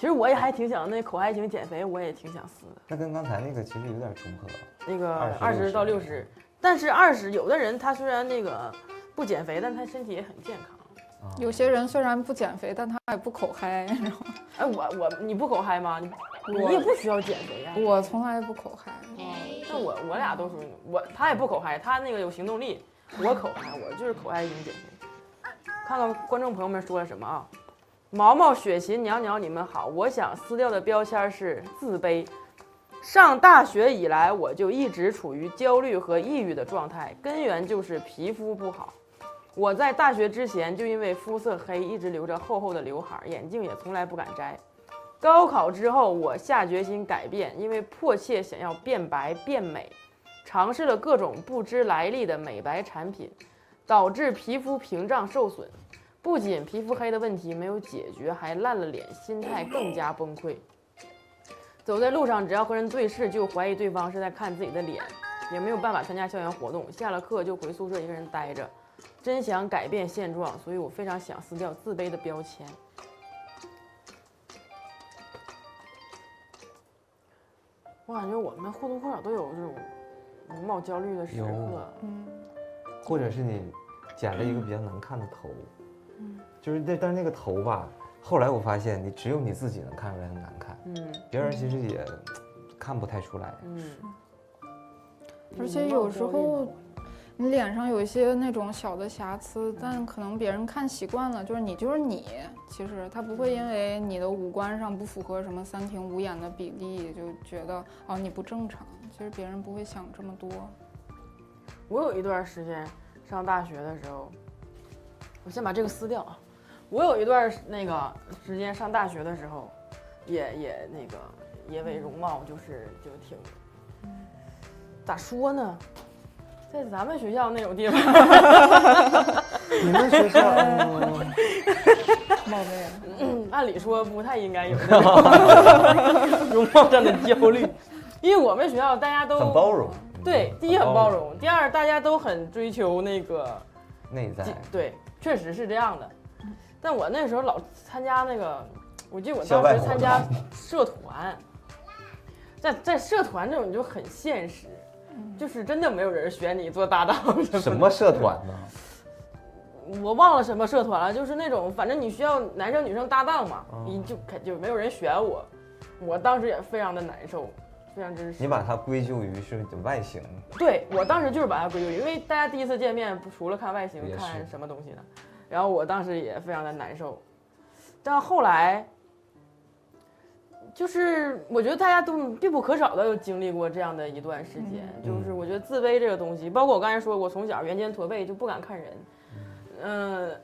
实我也还挺想那口嗨型减肥，我也挺想撕的。那跟刚才那个其实有点重合。那个20到60，但是20有的人他虽然那个不减肥，但他身体也很健康。有些人虽然不减肥，但他也不口嗨，你知道吗？哎，你不口嗨吗？你也不需要减肥呀。我从来不口嗨。那我俩都属于他也不口嗨，他那个有行动力，我口嗨，我就是口嗨型减肥。看看观众朋友们说了什么啊？毛毛、雪琴、娘娘，你们好，我想撕掉的标签是自卑。上大学以来，我就一直处于焦虑和抑郁的状态，根源就是皮肤不好。我在大学之前就因为肤色黑，一直留着厚厚的刘海，眼镜也从来不敢摘。高考之后，我下决心改变，因为迫切想要变白变美，尝试了各种不知来历的美白产品，导致皮肤屏障受损。不仅皮肤黑的问题没有解决，还烂了脸，心态更加崩溃。走在路上，只要和人对视，就怀疑对方是在看自己的脸，也没有办法参加校园活动，下了课就回宿舍一个人待着。真想改变现状，所以我非常想撕掉自卑的标签。我感觉我们或多或少都有这种容貌焦虑的时刻。或者是你剪了一个比较难看的头，就是但是那个头吧，后来我发现你只有你自己能看出来很难看，别人其实也看不太出来。而且有时候你脸上有一些那种小的瑕疵，但可能别人看习惯了，就是你，其实他不会因为你的五官上不符合什么3庭5眼的比例，就觉得哦你不正常。其实别人不会想这么多。我有一段时间上大学的时候，我先把这个撕掉啊。我有一段那个时间上大学的时候，也为容貌就挺，咋说呢？在咱们学校那种地方，你们学校冒昧了，按理说不太应该有这种容貌上的焦虑，因为我们学校大家都很包容。对，第一很包容，第二大家都很追求那个内在。对，确实是这样的。但我那时候老参加那个，我记得我当时参加社团，在社团这种你就很现实。就是真的没有人选你做搭档什么社团呢？我忘了什么社团了，就是那种反正你需要男生女生搭档嘛，你就没有人选我，我当时也非常的难受，非常真实。你把它归咎于是你的外形？对，我当时就是把它归咎于，因为大家第一次见面，除了看外形，看什么东西呢？然后我当时也非常的难受，但后来。就是我觉得大家都必不可少的有经历过这样的一段时间，就是我觉得自卑这个东西，包括我刚才说，我从小圆肩驼背就不敢看人，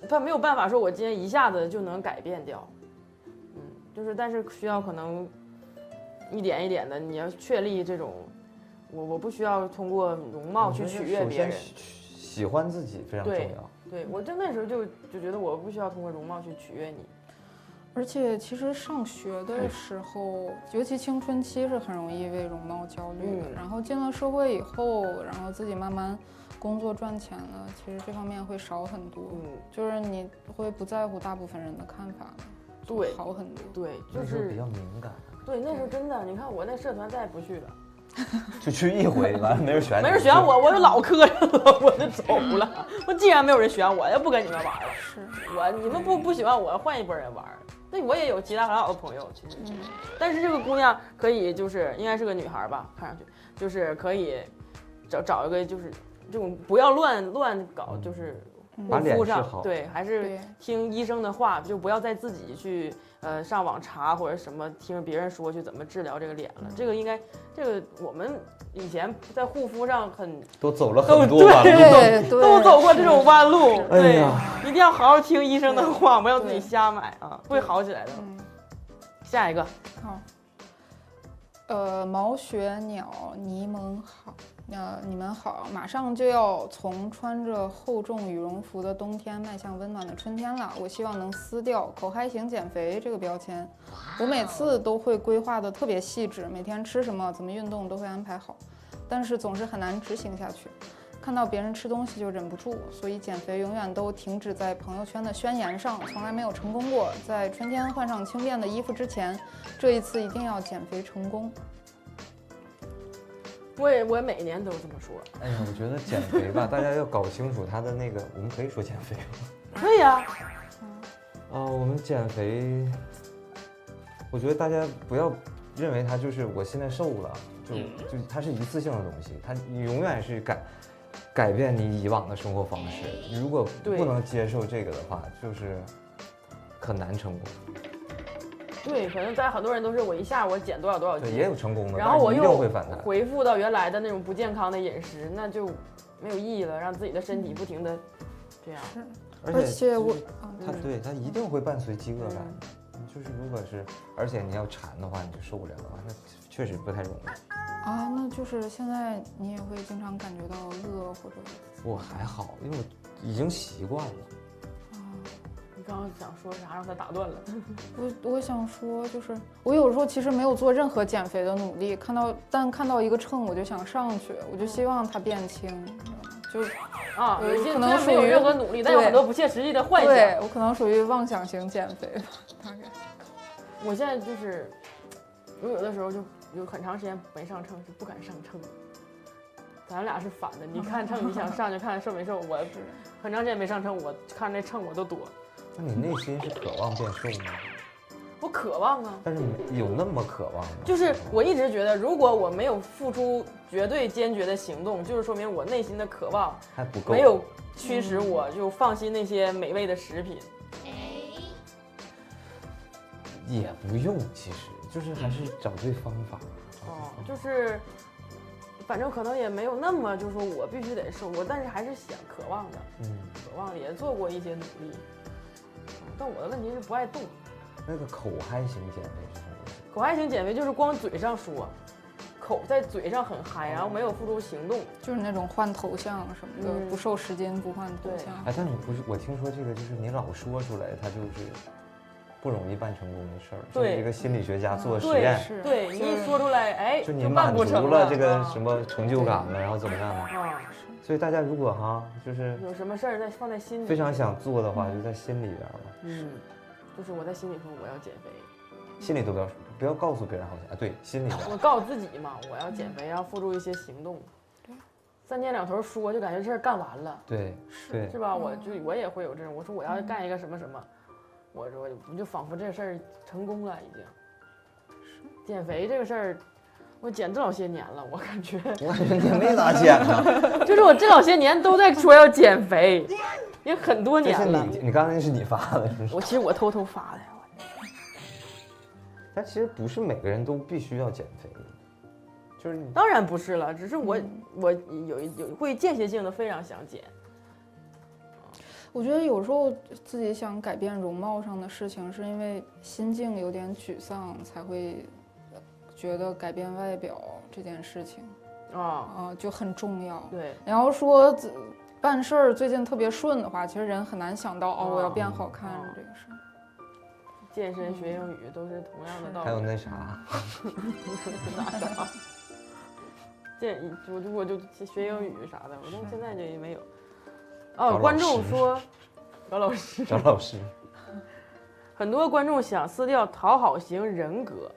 他没有办法说我今天一下子就能改变掉，就是但是需要可能一点一点的，你要确立这种，我不需要通过容貌去取悦别人，喜欢自己非常重要。对，我真那时候就觉得我不需要通过容貌去取悦你。而且其实上学的时候，尤其青春期是很容易为容貌焦虑的。然后进了社会以后，然后自己慢慢工作赚钱了，其实这方面会少很多。就是你会不在乎大部分人的看法，对，好很多。对，就是比较敏感。对，那时候真的，你看我那社团再也不去了。就去一回，完了没人选你，没人选我，我就老磕碜了，我就走了。我既然没有人选我，就不跟你们玩了。是你们不喜欢我，换一拨人玩。那我也有其他很好的朋友，其实，但是这个姑娘可以就是应该是个女孩吧，看上去就是可以找一个就是这种不要乱搞，就是护肤上对，还是听医生的话，就不要再自己去上网查或者什么听别人说去怎么治疗这个脸了。这个我们以前在护肤上都走了很多弯路，都走过这种弯路。对，哎一定要好好听医生的话，不要自己瞎买啊，会好起来的。下一个，好，毛雪鸟柠檬好。你们好，马上就要从穿着厚重羽绒服的冬天迈向温暖的春天了。我希望能撕掉口嗨型减肥这个标签。我每次都会规划的特别细致，每天吃什么、怎么运动都会安排好，但是总是很难执行下去。看到别人吃东西就忍不住，所以减肥永远都停止在朋友圈的宣言上，从来没有成功过。在春天换上轻便的衣服之前，这一次一定要减肥成功。我每年都这么说。哎呀，我觉得减肥吧，大家要搞清楚它的那个，我们可以说减肥吗？可以啊。我们减肥，我觉得大家不要认为它就是我现在瘦了，就它是一次性的东西，它永远是改变你以往的生活方式。如果不能接受这个的话，就是很难成功。对，可能大家很多人都是我一下我减多少斤，也有成功的，然后我又会反弹，恢复到原来的那种不健康的饮食，那就没有意义了，让自己的身体不停的这样。是，而且它一定会伴随饥饿感。就是如果是，而且你要馋的话，你就受不了的话，那确实不太容易。啊，那就是现在你也会经常感觉到饿或者？我还好，因为我已经习惯了。你刚刚想说啥？让他打断了。我想说，就是我有时候其实没有做任何减肥的努力，但看到一个秤我就想上去，我就希望它变轻，就可能没有任何努力，但有很多不切实际的幻想。对，我可能属于妄想型减肥吧，大概。我现在就是，我有的时候就有很长时间没上秤，是不敢上秤。咱俩是反的，你看秤你想上就看瘦没瘦，我很长时间没上秤，我看那秤我都躲。那你内心是渴望变瘦吗？我渴望啊，但是有那么渴望吗？就是我一直觉得，如果我没有付出绝对坚决的行动，就是说明我内心的渴望还不够，没有驱使我就放弃那些美味的食品。也不用，其实就是还是找对方法。就是，反正可能也没有那么就是说我必须得瘦，但是还是渴望的，渴望也做过一些努力。但我的问题是不爱动。那个口嗨型减肥是什么？口嗨型减肥就是光嘴上说，在嘴上很嗨，然后没有付出行动，就是那种换头像什么的，不瘦10斤不换头像。哎，但你不是，我听说这个就是你老说出来，它就是不容易办成功的事儿。对，就是一个心理学家做实验，对，你一说出来，哎，就你满足了这个什么成就感了，然后怎么样了？所以大家如果就是有什么事儿放在心里，非常想做的话，就在心里边了。就是我在心里说我要减肥，心里都不要告诉别人好像对，心里边。我告诉自己嘛，我要减肥，要付出一些行动。对，三天两头说就感觉这事儿干完了。对，是吧？我也会有这种，我说我要干一个什么什么，我就仿佛这事儿成功了已经。减肥这个事儿，我减这老些年了，我感觉你没咋减呢，就是我这老些年都在说要减肥。也很多年了。你刚才那是你发的，是不是？我偷偷发的。但其实不是每个人都必须要减肥，就是当然不是了，只是我有会间歇性的非常想减。我觉得有时候自己想改变容貌上的事情，是因为心境有点沮丧，才会觉得改变外表这件事情就很重要。对，然后说办事儿最近特别顺的话，其实人很难想到我要变好看这个事儿。健身学英语都是同样的道理。还有那啥，我就学英语啥的，我到现在就也没有。观众说，找老师。很多观众想撕掉讨好型人格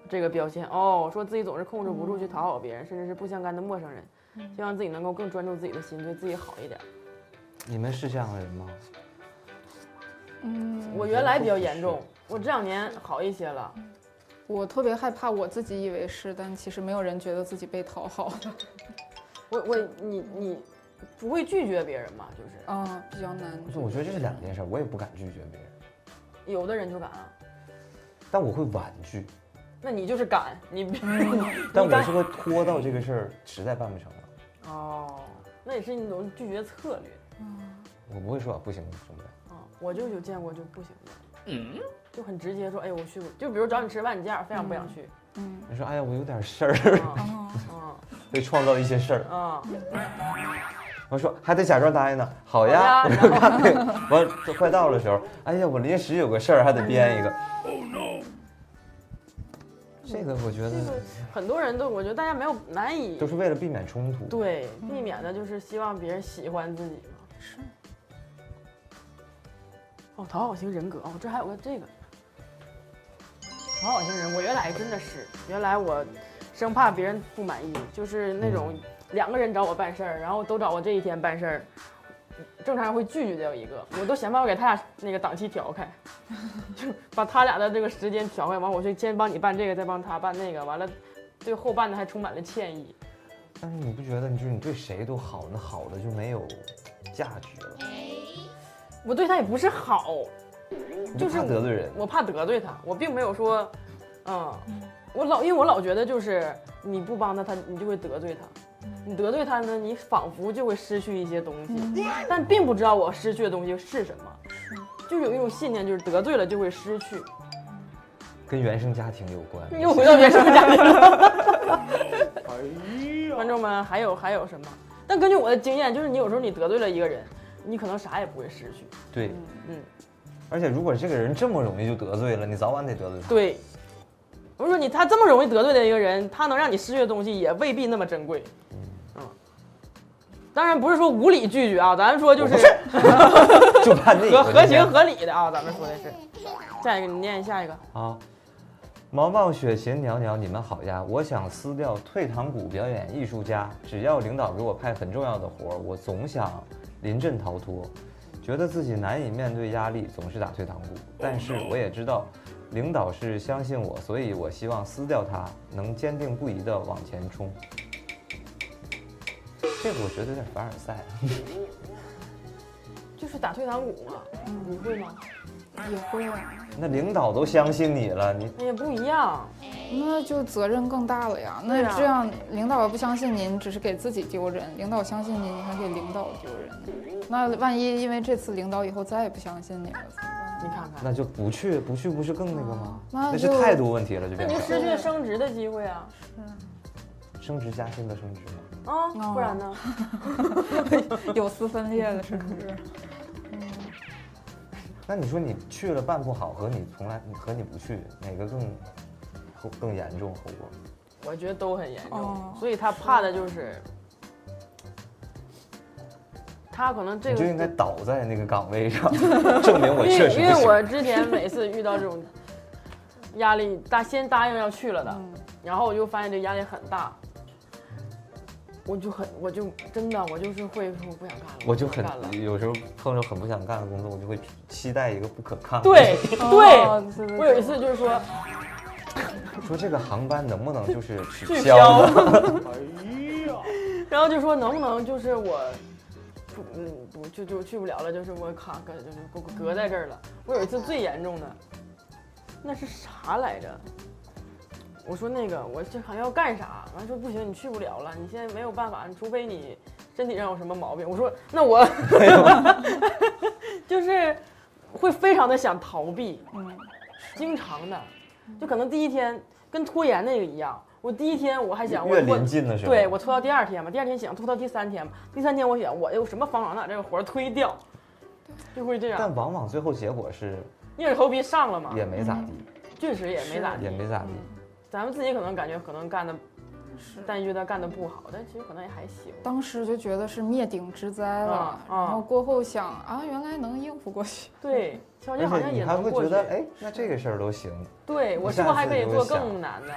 这个标签说自己总是控制不住去讨好别人，甚至是不相干的陌生人。希望自己能够更专注自己的心，对自己好一点。你们是这样的人吗？我原来比较严重，我这2年好一些了。我特别害怕我自己以为是，但其实没有人觉得自己被讨好。你不会拒绝别人吗？就是比较难。我觉得这是2件事，我也不敢拒绝别人。有的人就敢啊，但我会婉拒。那你就是敢，但我是会拖到这个事儿实在办不成了。那也是一种拒绝策略。我不会说不行，受不了。我就有见过就不行的，就很直接说，哎，我去，就比如找你吃饭，你这样非常不想去。你说，哎呀，我有点事儿。会创造一些事儿。我说还得假装答应呢，好呀。完快到的时候，哎呀，我临时有个事儿，还得编一个。这个我觉得很多人都，我觉得大家没有难以，都是为了避免冲突。对，避免的就是希望别人喜欢自己嘛。是。哦，讨好型人格哦，这还有个这个讨好型人，我原来真的是，原来我生怕别人不满意，就是那种2个人找我办事儿，然后都找我这一天办事儿。正常人会拒绝掉一个，我都想办法给他俩那个档期调开，就把他俩的这个时间调开，完我就先帮你办这个，再帮他办那个，完了对后办的还充满了歉意。但是你不觉得就是你对谁都好，那好的就没有价值了？我对他也不是好，就是怕得罪人，我怕得罪他，我并没有说，因为我老觉得就是你不帮他，你就会得罪他。你得罪他呢，你仿佛就会失去一些东西，但并不知道我失去的东西是什么，就有一种信念，就是得罪了就会失去，跟原生家庭有关。又回到原生家庭了。观众们还有什么？但根据我的经验，就是你有时候你得罪了一个人，你可能啥也不会失去。对，而且如果这个人这么容易就得罪了，你早晚得得罪他。对。我说他这么容易得罪的一个人，他能让你失去的东西也未必那么珍贵。当然不是说无理拒绝啊，咱说就是就怕那个合情合理的啊，咱们说的是。下一个你念下一个。好，毛毛雪琴袅袅，你们好呀！我想撕掉退堂鼓表演艺术家，只要领导给我派很重要的活，我总想临阵逃脱，觉得自己难以面对压力，总是打退堂鼓。但是我也知道。领导是相信我，所以我希望撕掉它，能坚定不移地往前冲。这个我觉得有点凡尔赛，就是打退堂鼓嘛。你会吗？也会啊。那领导都相信你了，你也不一样，那就责任更大了呀。那这样领导不相信您，只是给自己丢人；领导相信您，你还给领导丢人。那万一因为这次领导以后再也不相信你了，怎么办？你看看，那就不去不是更那个吗？那是态度问题了，就变成。那你就失去了升职的机会啊。升职加薪的升职吗？啊，不然呢？有丝分裂了，升职。那你说你去了办不好，和你不去，哪个更严重后果？我觉得都很严重，所以他怕的就是。他可能这个你就应该倒在那个岗位上，证明我确实不行。因为我之前每次遇到这种压力先答应要去了的，然后我就发现这压力很大，我就真的就是会说我不想干了，我就有时候碰到很不想干的工作，我就会期待一个不可抗。对，我有一次就是说这个航班能不能就是取消呢？然后就说能不能就是我。就去不了了，就是我就是隔在这儿了。我有一次最严重的，那是啥来着？我说那个我这好像要干啥，完说不行，你去不了了，你现在没有办法，除非你身体上有什么毛病。我说那我就是会非常的想逃避，经常的，就可能第一天跟拖延那个一样。我第一天我还想越临近的时候，对我拖到第2天嘛，第2天想拖到第3天嘛，第3天我想我有什么方法把这个活推掉，就会这样。但往往最后结果是硬着头皮上了嘛，也没咋地，确实也没咋地，咱们自己可能感觉干的，但觉得干的不好，但其实可能也还行。当时就觉得是灭顶之灾了，然后过后想啊，原来能应付过去。对，好像也能过去。你还会觉得哎，那这个事儿都行。对，我是不是还可以做更难的？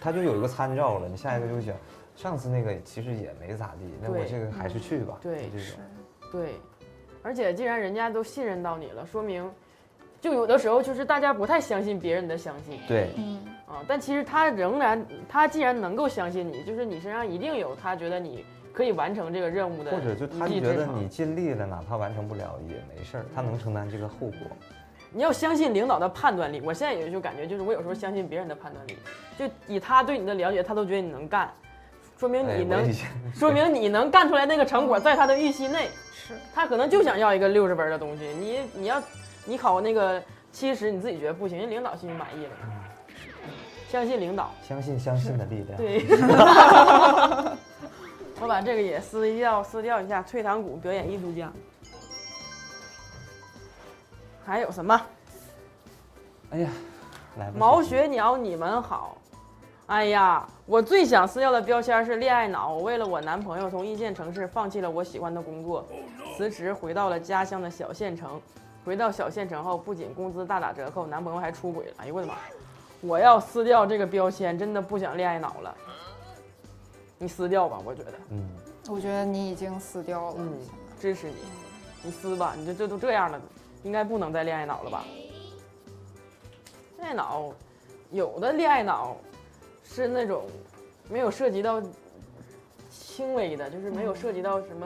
他就有一个参照了，你下一个就会想，上次那个其实也没咋地，那我这个还是去吧。对，对，而且既然人家都信任到你了，说明，就有的时候就是大家不太相信别人的相信。对，但其实他既然能够相信你，就是你身上一定有他觉得你可以完成这个任务的，或者就他觉得你尽力了，哪怕完成不了也没事儿，他能承担这个后果。你要相信领导的判断力，我现在也就感觉，就是我有时候相信别人的判断力，就以他对你的了解，他都觉得你能干，说明你能干出来那个成果在他的预期内。是，他可能就想要一个60分的东西，你考那个70，你自己觉得不行，人领导心里满意了。相信领导，相信的力量。对。我把这个也撕掉一下，退堂鼓表演艺术家。还有什么？哎呀，来吧。毛雪鸟，你们好。哎呀，我最想撕掉的标签是恋爱脑。我为了我男朋友从一线城市放弃了我喜欢的工作，辞职回到了家乡的小县城。回到小县城后，不仅工资大打折扣，男朋友还出轨了。哎呦我的妈！我要撕掉这个标签，真的不想恋爱脑了。你撕掉吧，我觉得。我觉得你已经撕掉了。支持你，你撕吧，你这都这样了，应该不能再恋爱脑了吧？恋爱脑，有的恋爱脑是那种没有涉及到轻微的，就是没有涉及到什么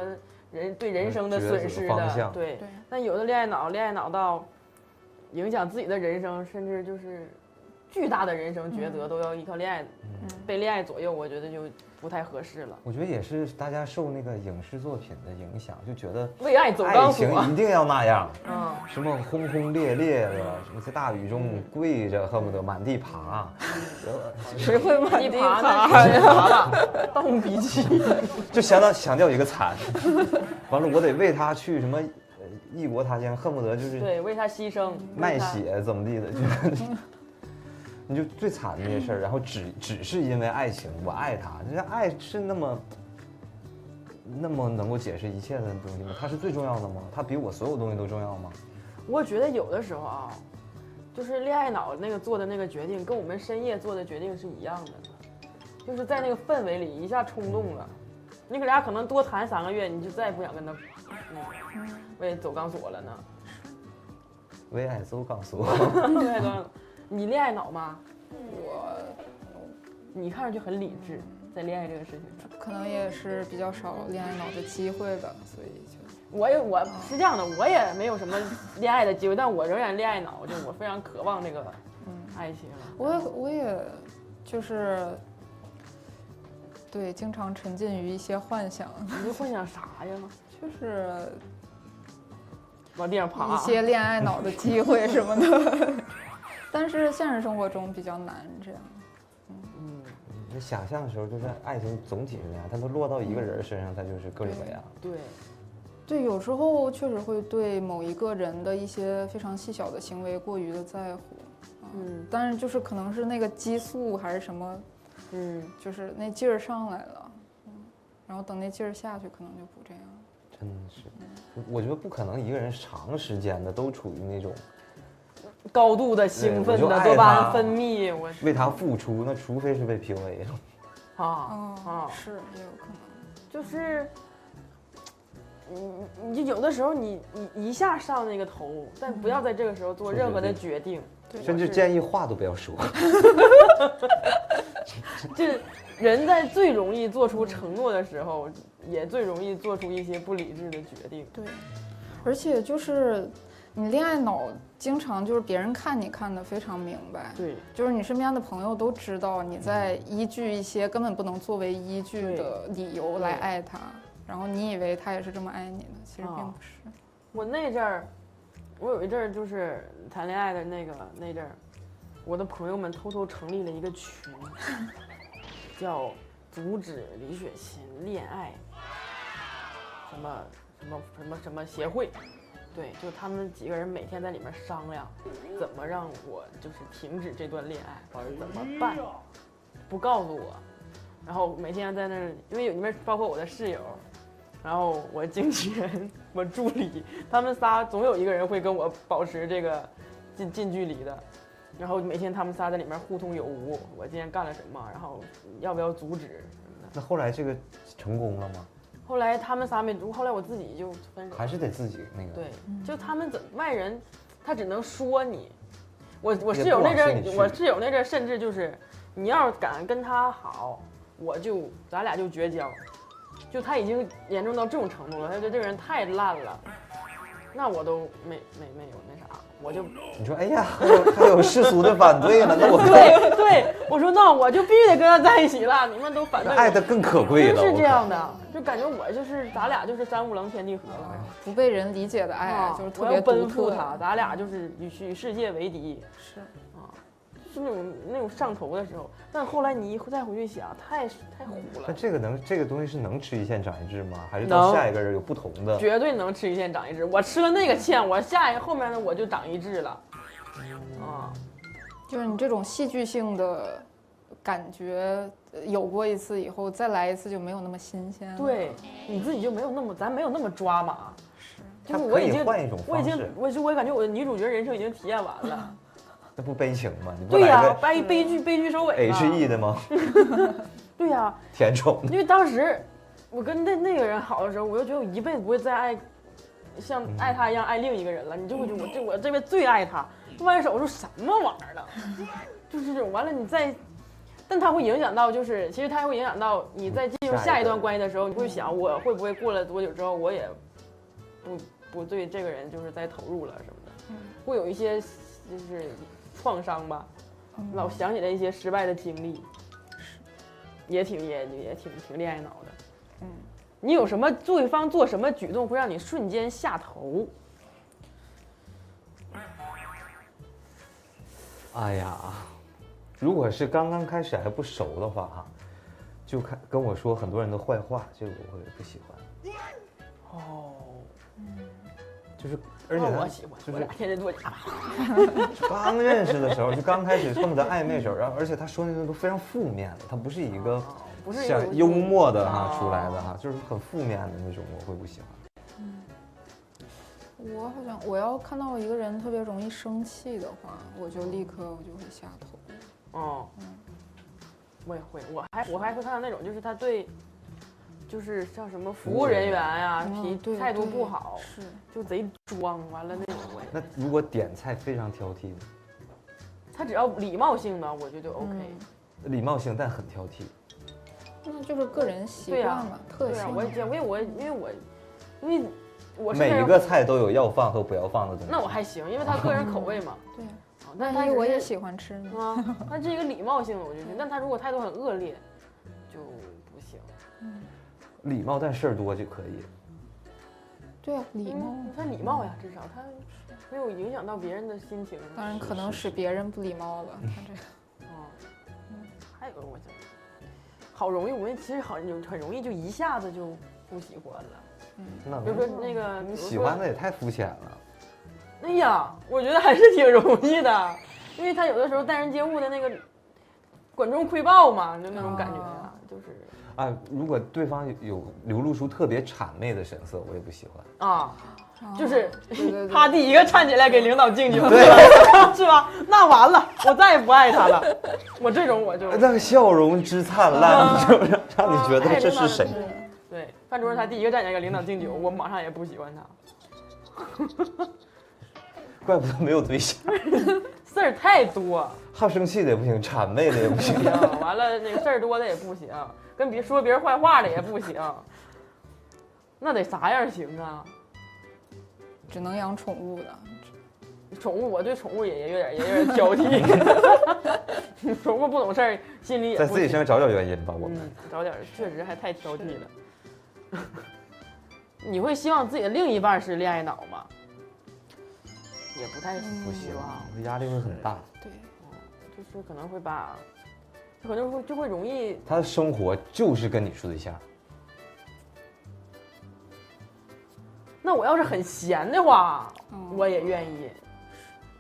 对人生的损失的，对。但有的恋爱脑到影响自己的人生，甚至就是巨大的人生抉择都要依靠恋爱，被恋爱左右，我觉得就不太合适了。我觉得也是大家受那个影视作品的影响，就觉得为爱走钢索，爱情一定要那样，什么轰轰烈烈的，什么在大雨中跪着，恨不得满地爬，谁会满地爬呀？《盗墓笔记》就强调一个惨，完了我得为他去什么异国他乡，恨不得就是对为他牺牲卖血怎么地的，你就最惨的那些事儿，然后只是因为爱情，我爱他，这爱是那么能够解释一切的东西吗？它是最重要的吗？它比我所有东西都重要吗？我觉得有的时候啊，就是恋爱脑那个做的那个决定，跟我们深夜做的决定是一样的，就是在那个氛围里一下冲动了，你俩可能多谈3个月，你就再也不想跟他，为走钢索了呢。为爱走钢索。为爱走钢索。你恋爱脑吗？你看上去很理智，在恋爱这个事情上，可能也是比较少恋爱脑的机会吧，所以就我是这样的，我也没有什么恋爱的机会，但我仍然恋爱脑，就我非常渴望这个爱情。我也就是对，经常沉浸于一些幻想。你就幻想啥呀？就是往地上爬，一些恋爱脑的机会什么的。但是现实生活中比较难这样。你想象的时候，就是爱情总体是那样，但它落到一个人身上，它就是各种各样。对，有时候确实会对某一个人的一些非常细小的行为过于的在乎。但是就是可能是那个激素还是什么，就是那劲儿上来了，然后等那劲儿下去，可能就不这样。真的是，我觉得不可能一个人长时间的都处于那种高度的兴奋的多巴胺分泌，我为他付出，那除非是被 PUA 了。是也有可能，就是你有的时候你一下上那个头，但不要在这个时候做任何的决定，甚至建议话都不要说。就是人在最容易做出承诺的时候，也最容易做出一些不理智的决定。对，而且就是你恋爱脑经常就是别人看你看得非常明白，对，就是你身边的朋友都知道你在依据一些根本不能作为依据的理由来爱他，然后你以为他也是这么爱你的，其实并不是。我有一阵儿就是谈恋爱的那阵儿，我的朋友们偷偷成立了一个群，叫阻止李雪琴恋爱什么协会。对，就他们几个人每天在里面商量，怎么让我就是停止这段恋爱，怎么办？不告诉我，然后每天在那儿，因为里面包括我的室友，然后我经纪人、我助理，他们仨总有一个人会跟我保持这个近距离的，然后每天他们仨在里面互通有无，我今天干了什么，然后要不要阻止什么的。那后来这个成功了吗？后来他们仨没读，后来我自己就分手，还是得自己那个。对，就他们外人，他只能说你。我室友那阵，甚至就是你要是敢跟他好，咱俩就绝交。就他已经严重到这种程度了，他觉得这个人太烂了，那我都没有那啥，我就你说哎呀，还有世俗的反对了，那我对，我说那我就必须得跟他在一起了，你们都反对，爱的更可贵了，是这样的，就感觉我就是咱俩就是三五郎天地合了，不被人理解的爱，就是特别我要奔赴他，咱俩就是与世界为敌，是啊，是那种上头的时候，但后来你再回去想，太虎了。那这个东西是能吃一堑长一智吗？还是到下一个人有不同的？绝对能吃一堑长一智。我吃了那个堑，我后面的我就长一智了。就是你这种戏剧性的感觉有过一次以后再来一次就没有那么新鲜了。对，你自己就没有那么，咱没有那么抓马。是，就是我已经换一种方式，我感觉我的女主角人生已经体验完了。那不悲情吗？你不对呀、来个悲剧收尾。HE 的吗？对呀、甜宠。因为当时我跟那个人好的时候，我就觉得我一辈子不会再爱像爱他一样爱另一个人了。你就会觉得我这辈子最爱他，万一手术什么玩意儿了，就是这种。完了你再，但它会影响到，就是其实它会影响到你在进入下一段关系的时候，你会想我会不会过了多久之后，我也不对这个人就是再投入了什么的，会有一些就是创伤吧，老想起来一些失败的经历，也挺恋爱脑的。你有什么对方做什么举动会让你瞬间下头？哎呀，如果是刚刚开始还不熟的话哈，就跟我说很多人的坏话，这个我会不喜欢。哦，就是，而且我喜欢，就是我俩天天做假。刚认识的时候，就刚开始恨不得暧昧时候，然后而且他说那些都非常负面的，他不是一个不是像幽默的出来的哈，就是很负面的那种，我会不喜欢。我好像我要看到一个人特别容易生气的话，我就立刻我就会下头。哦，我也会，我还会看到那种，就是他对，就是像什么服务人员呀、态度不好，是就贼装，完了那种我也。那如果点菜非常挑剔呢？他只要礼貌性的，我觉得就 OK。礼貌性但很挑剔，那就是个人习惯嘛，特性。因为我是每一个菜都有要放和不要放的东西。那我还行，因为他个人口味嘛。对。但他我也喜欢吃啊，他这一个礼貌性的，我就觉得，但他如果态度很恶劣，就不行。礼貌但事儿多就可以。对啊，礼貌，他礼貌呀，至少他没有影响到别人的心情。当然可能使别人不礼貌了。他这个，还有个我觉得，好容易，我们其实很容易就一下子就不喜欢了。比如说那个，你喜欢的也太肤浅了。哎呀，我觉得还是挺容易的，因为他有的时候待人接物的那个管中窥豹嘛，就那种感觉啊，就是啊，如果对方有流露出特别谄媚的神色，我也不喜欢啊，就是他第一个站起来给领导敬酒，对，是吧？那完了，我再也不爱他了。我这种我就那个笑容之灿烂，是不是让你觉得这是谁？对，饭桌上他第一个站起来给领导敬酒，我马上也不喜欢他。怪不得没有对象，事儿太多，好生气的也不行，谄媚的也不行，完了那个事儿多的也不行，跟说别人坏话的也不行，那得啥样行啊？只能养宠物的。宠物，我对宠物也有点挑剔，宠物不懂事儿，心里也在自己身上找点原因吧，我们找点，确实还太挑剔了。你会希望自己的另一半是恋爱脑吗？也不太不希望，压力会很大。对，就是可能会把，可能就会容易。他的生活就是跟你处对象。那我要是很闲的话，我也愿意。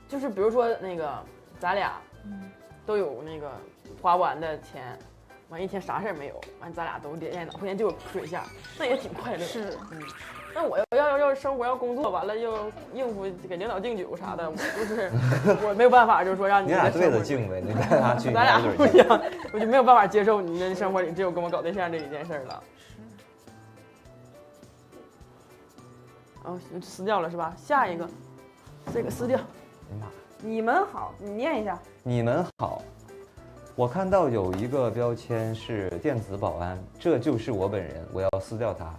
就是比如说那个，咱俩都有那个花不完的钱，完一天啥事儿没有，完咱俩都恋爱脑，互相就有对象，那也挺快乐。是，那我要是生活要工作完了要应付给领导敬酒啥的，我没有办法，就是说让你俩对着敬呗，你带他去，咱俩不一样，我就没有办法接受你的生活里只有跟我搞对象这一件事了。哦，撕掉了是吧？下一个，这个撕掉。你们好，你念一下。你们好，我看到有一个标签是电子保安，这就是我本人，我要撕掉它。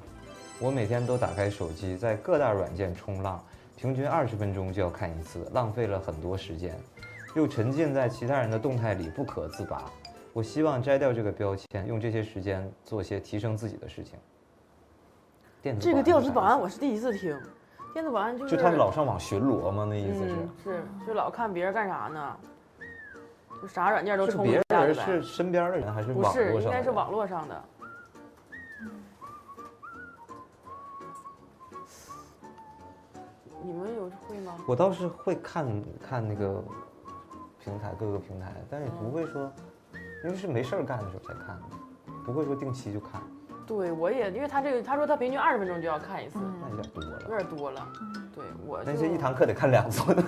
我每天都打开手机，在各大软件冲浪，平均20分钟就要看一次，浪费了很多时间，又沉浸在其他人的动态里不可自拔。我希望摘掉这个标签，用这些时间做些提升自己的事情。这个电子保安我是第一次听，电子保安就他老上网巡逻吗？那意思是就老看别人干啥呢？就啥软件都冲别人是身边的人还是网络上的人？不是，应该是网络上的。你们有会吗？我倒是会看那个平台，各个平台，但是也不会说因为是没事儿干的时候才看的，不会说定期就看。对，我也，因为他说他平均20分钟就要看一次，那有点多了，有点多了。对我那些一堂课得看2次的。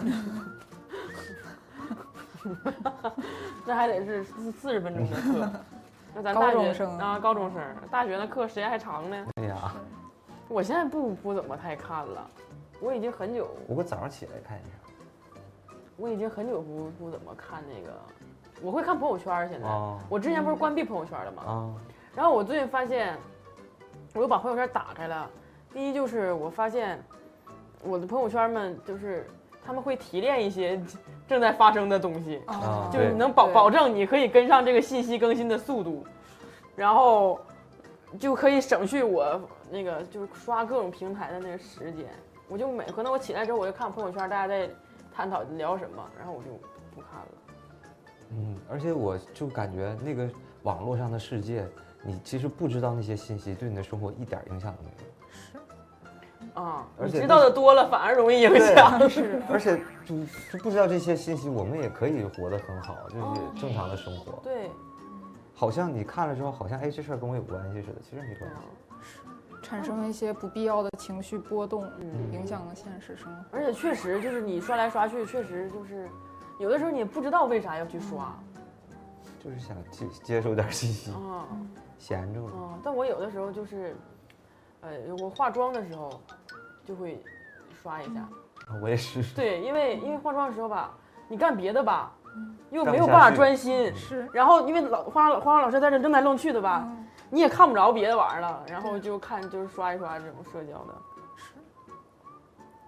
那还得是40分钟的课。那咱高中生啊，高中生，大学的课时间还长呢。对呀，我现在不怎么太看了，我已经很久，不过早上起来看一下。我已经很久不怎么看那个，我会看朋友圈现在。我之前不是关闭朋友圈了吗？然后我最近发现，我又把朋友圈打开了。第一就是我发现，我的朋友圈们就是他们会提炼一些正在发生的东西，就是能保证你可以跟上这个信息更新的速度，然后就可以省去我那个就是刷各种平台的那个时间。我就可能我起来之后我就看朋友圈大家在探讨聊什么，然后我就不看了。而且我就感觉那个网络上的世界，你其实不知道那些信息对你的生活一点影响都没有。你知道的多了反而容易影响。是，而且就不知道这些信息，我们也可以活得很好，就是正常的生活。对，好像你看了之后，好像哎这事儿跟我有关系似的，其实没关系。产生一些不必要的情绪波动，影响了现实生活。而且确实就是你刷来刷去，确实就是有的时候你也不知道为啥要去刷，就是想接收点信息，闲着。但我有的时候就是，我化妆的时候就会刷一下。我也是。对，因为化妆的时候吧，你干别的吧，又没有办法专心。是。然后因为化妆老师在这扔来扔去的吧。你也看不着别的玩意儿了，然后就是刷一刷这种社交的。是。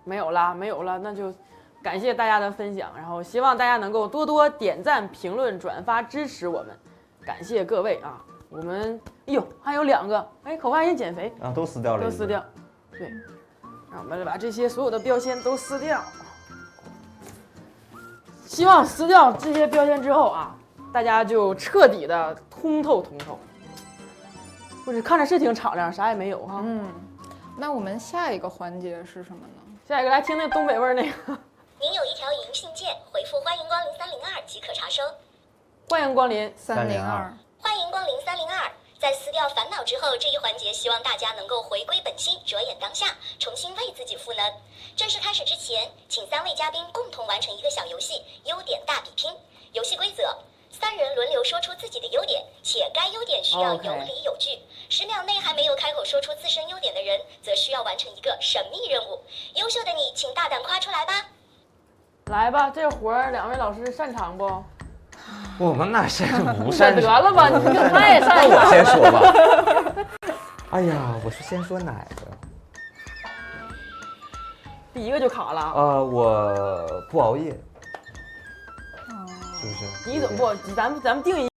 没有了，那就感谢大家的分享，然后希望大家能够多多点赞、评论、转发支持我们，感谢各位啊！我们还有2个，口饭也减肥啊，都撕掉了，都撕掉。对，让我们把这些所有的标签都撕掉。希望撕掉这些标签之后啊，大家就彻底的通透。不是看着是挺敞亮，啥也没有哈。那我们下一个环节是什么呢？下一个来听那东北味那个。您有一条银信件，回复欢迎光临302即可查收。欢迎光临302。欢迎光临302。在撕掉烦恼之后，这一环节希望大家能够回归本心，着眼当下，重新为自己赋能。正式开始之前，请3位嘉宾共同完成一个小游戏——优点大比拼。游戏规则：3人轮流说出自己的优点，且该优点需要有理有据。10秒内还没有开口说出自身优点的人，则需要完成一个神秘任务。优秀的你，请大胆夸出来吧！来吧，这活儿2位老师擅长不？我们哪是不擅长？得了吧，你可太擅长了。我先说吧。哎呀，我是先说哪个？第一个就卡了。我不熬夜。是不是？你怎么不？咱们定一。